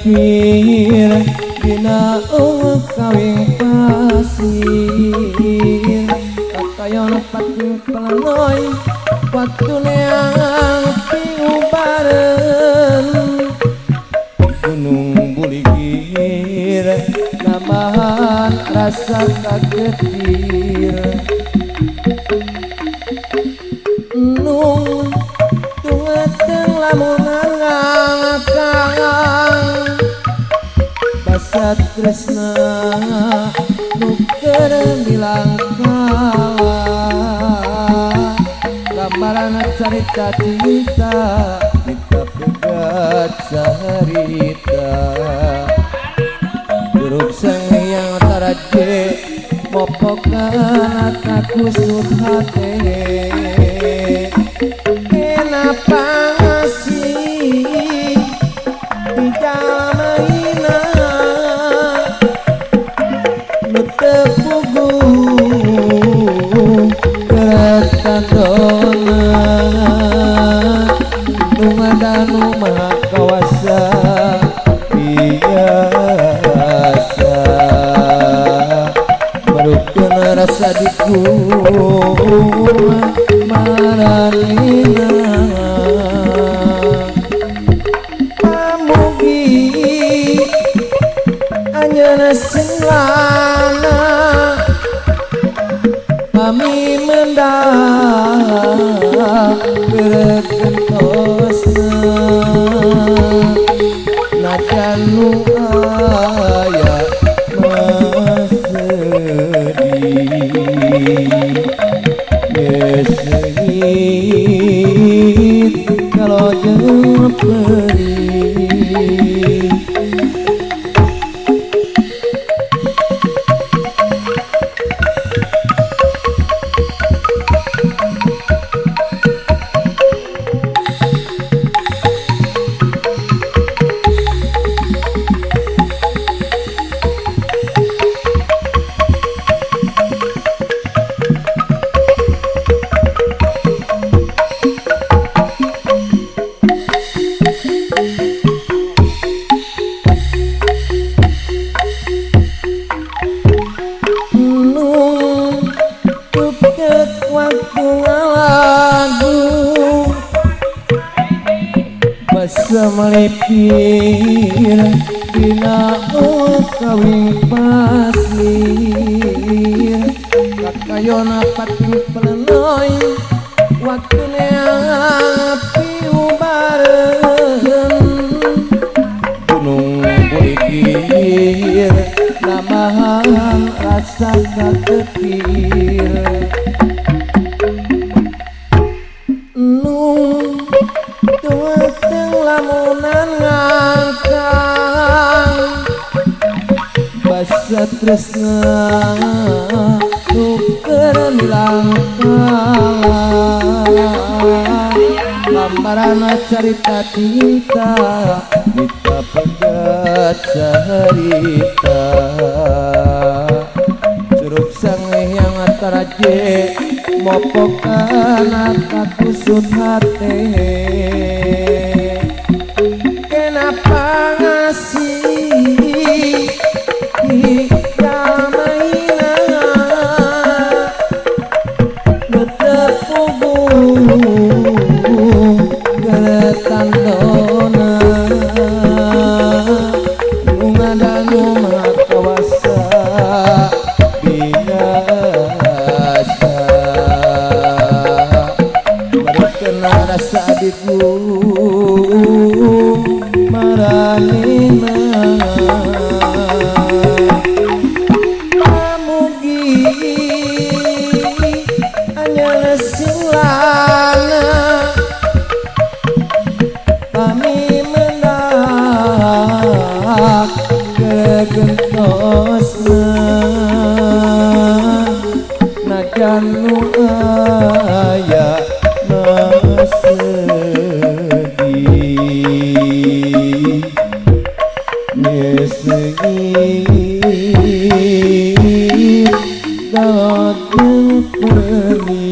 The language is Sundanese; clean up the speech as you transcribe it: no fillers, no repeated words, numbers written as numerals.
melipir dina kawing pasir kakayon pating pelanoy waktu neang piubaran gunung buligir nambahan rasa kagetir nung tungeteng lamunan ngakang basa tresna nuker bilang kalah gambaran cerita cinta kita pegat saharita jeruk yang taraje mopokan aku hati kenapa ngasih di jamaina betepugu keratandona numadanu maha kawasa biasa merupakan rasa diku maralina pamugi anyana senglana kami mendak berekentosna najan nu aya mesehit kalau jeung perih melipir dina kawing pasir kakayona pating pelenoy waktu neang piubaran gunung buligir nambahan rasa kagetir lamunan ngangkang basa tresna nuker bilang kalah lambaran cerita cinta kita pegat saharita curug sangeh yang taraje mopokan aku hati kenapa ngasih di jamaina betepugu geretandona numadanu makawasa biasa mereka rasa diku maralina pamugi anyana singlana kami mendak kegentosna najan nu aya sedih mesehit kalau jeung perih